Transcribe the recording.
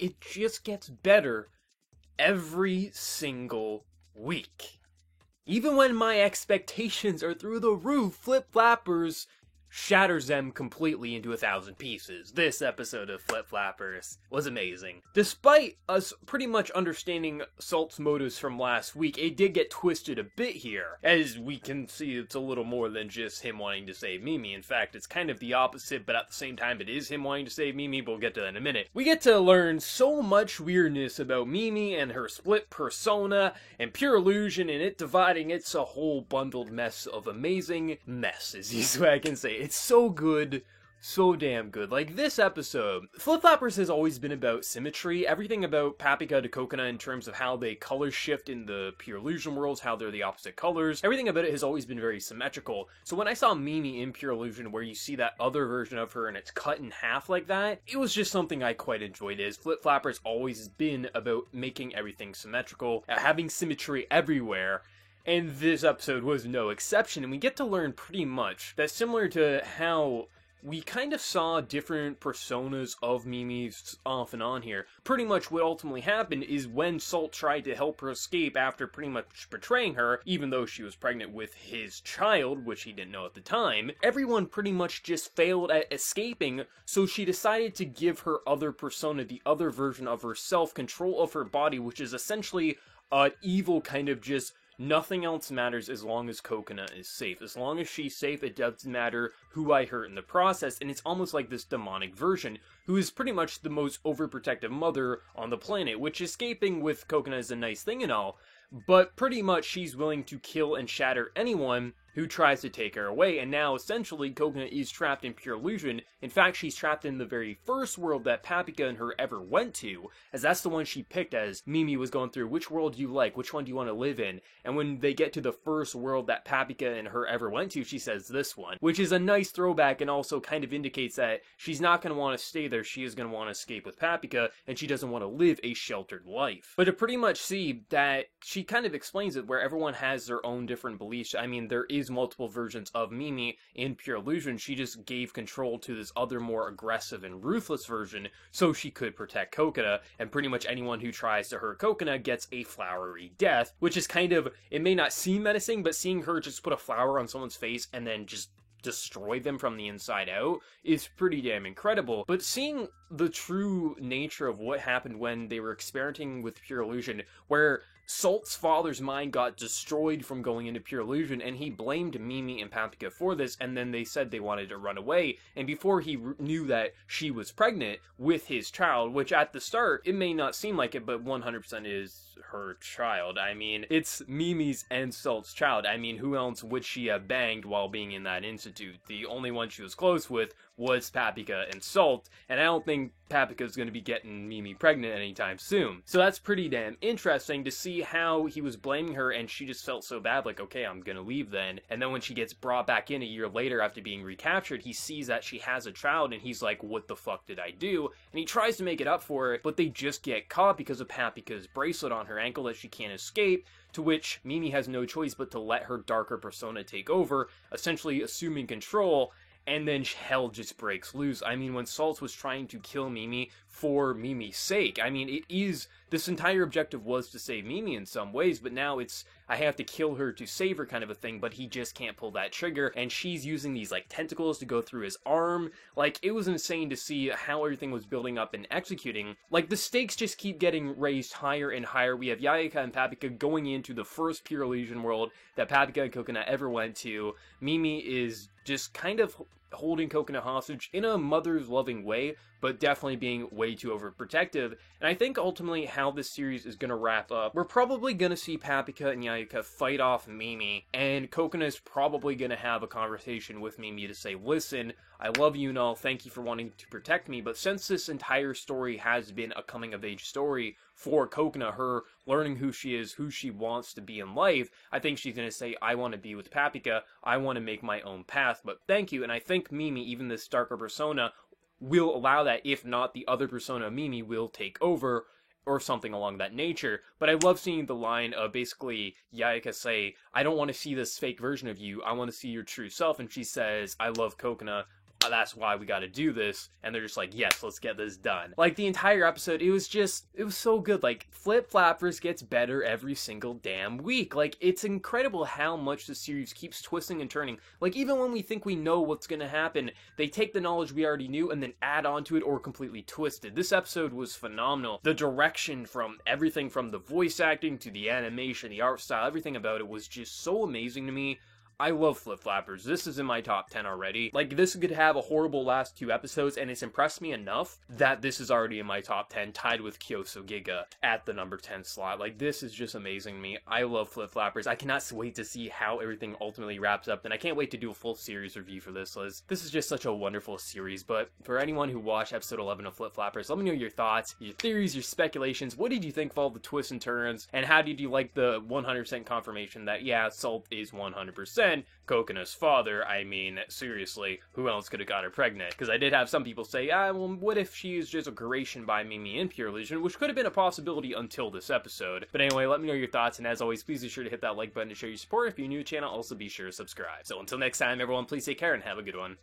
it just gets better every single week. Even when my expectations are through the roof, Flip Flappers shatters them completely into 1,000 pieces. This episode of Flip Flappers was amazing. Despite us pretty much understanding Salt's motives from last week, it did get twisted a bit here. As we can see, it's a little more than just him wanting to save Mimi. In fact, it's kind of the opposite, but at the same time, it is him wanting to save Mimi, but we'll get to that in a minute. We get to learn so much weirdness about Mimi and her split persona and pure illusion and it dividing. It's a whole bundled mess of amazing mess, is what I can say. It's so good, so damn good. Like, this episode, Flip Flappers has always been about symmetry. Everything about Paprika to Coconut in terms of how they color shift in the pure illusion worlds, how they're the opposite colors. Everything about it has always been very symmetrical. So when I saw Mimi in pure illusion, where you see that other version of her and it's cut in half like that, it was just something I quite enjoyed. As Flip Flappers always been about making everything symmetrical, having symmetry everywhere. And this episode was no exception, and we get to learn pretty much that similar to how we kind of saw different personas of Mimi off and on here. Pretty much what ultimately happened is when Salt tried to help her escape after pretty much betraying her, even though she was pregnant with his child, which he didn't know at the time, everyone pretty much just failed at escaping, so she decided to give her other persona, the other version of herself, control of her body, which is essentially an evil kind of just nothing else matters as long as Coconut is safe. As long as she's safe, it doesn't matter who I hurt in the process, and it's almost like this demonic version, who is pretty much the most overprotective mother on the planet, which escaping with Coconut is a nice thing and all, but pretty much she's willing to kill and shatter anyone who tries to take her away, and now essentially Coconut is trapped in pure illusion. In fact, she's trapped in the very first world that Paprika and her ever went to, as that's the one she picked as Mimi was going through. Which world do you like? Which one do you want to live in? And when they get to the first world that Paprika and her ever went to, she says this one, which is a nice throwback and also kind of indicates that she's not going to want to stay there. She is going to want to escape with Paprika, and she doesn't want to live a sheltered life. But to pretty much see that she kind of explains it where everyone has their own different beliefs. I mean, there is multiple versions of Mimi in pure illusion. She just gave control to this other more aggressive and ruthless version so she could protect Coconut, and pretty much anyone who tries to hurt Coconut gets a flowery death, which is kind of, it may not seem menacing, but seeing her just put a flower on someone's face and then just destroy them from the inside out is pretty damn incredible. But seeing the true nature of what happened when they were experimenting with pure illusion, where Salt's father's mind got destroyed from going into pure illusion, and he blamed Mimi and Paprika for this, and then they said they wanted to run away, and before he knew that she was pregnant with his child, which at the start, it may not seem like it, but 100% is her child. I mean, it's Mimi's and Salt's child. I mean, who else would she have banged while being in that institute? The only one she was close with was Paprika and Salt, and I don't think Paprika's going to be getting Mimi pregnant anytime soon. So that's pretty damn interesting to see how he was blaming her, and she just felt so bad, like, okay, I'm going to leave then. And then when she gets brought back in a year later after being recaptured, he sees that she has a child, and he's like, what the fuck did I do? And he tries to make it up for it, but they just get caught because of Paprika's bracelet on her ankle that she can't escape, to which Mimi has no choice but to let her darker persona take over, essentially assuming control, and then hell just breaks loose. I mean, when Salt was trying to kill Mimi for Mimi's sake, I mean, this entire objective was to save Mimi in some ways, but now it's, I have to kill her to save her kind of a thing, but he just can't pull that trigger, and she's using these, like, tentacles to go through his arm. Like, it was insane to see how everything was building up and executing. Like, the stakes just keep getting raised higher and higher. We have Yayaka and Paprika going into the first pure illusion world that Paprika and Coconut ever went to. Mimi is just kind of holding Coconut hostage in a mother's loving way, but definitely being way too overprotective. And I think ultimately how this series is going to wrap up, we're probably going to see Paprika and Yayaka fight off Mimi, and Coconut is probably going to have a conversation with Mimi to say, listen, I love you and all, thank you for wanting to protect me, but since this entire story has been a coming-of-age story for Coconut, her learning who she is, who she wants to be in life, I think she's going to say, I want to be with Paprika, I want to make my own path, but thank you. And I think Mimi, even this darker persona, will allow that. If not, the other persona, Mimi, will take over, or something along that nature. But I love seeing the line of basically Yayaka say, I don't want to see this fake version of you, I want to see your true self, and she says, I love Coconut, that's why we gotta do this. And they're just like, yes, let's get this done. Like, the entire episode, it was so good. Like, Flip Flappers gets better every single damn week. Like, it's incredible how much the series keeps twisting and turning. Like, even when we think we know what's gonna happen, they take the knowledge we already knew and then add on to it or completely twist it. This episode was phenomenal. The direction, from everything from the voice acting to the animation, the art style, everything about it was just so amazing to me. I love Flip Flappers. This is in my top 10 already. Like, this could have a horrible last 2 episodes, and it's impressed me enough that this is already in my top 10, tied with Kyoso Giga at the number 10 slot. Like, this is just amazing to me. I love Flip Flappers. I cannot wait to see how everything ultimately wraps up, and I can't wait to do a full series review for this, Liz. This is just such a wonderful series, but for anyone who watched episode 11 of Flip Flappers, let me know your thoughts, your theories, your speculations. What did you think of all the twists and turns, and how did you like the 100% confirmation that, yeah, Salt is 100% Kokina's father? I mean, seriously, who else could have got her pregnant? Because I did have some people say, well, what if she is just a creation by Mimi and Pure Illusion, which could have been a possibility until this episode. But anyway, let me know your thoughts, and as always, please be sure to hit that like button to show your support. If you're new to the channel, also be sure to subscribe. So until next time, everyone, please take care and have a good one.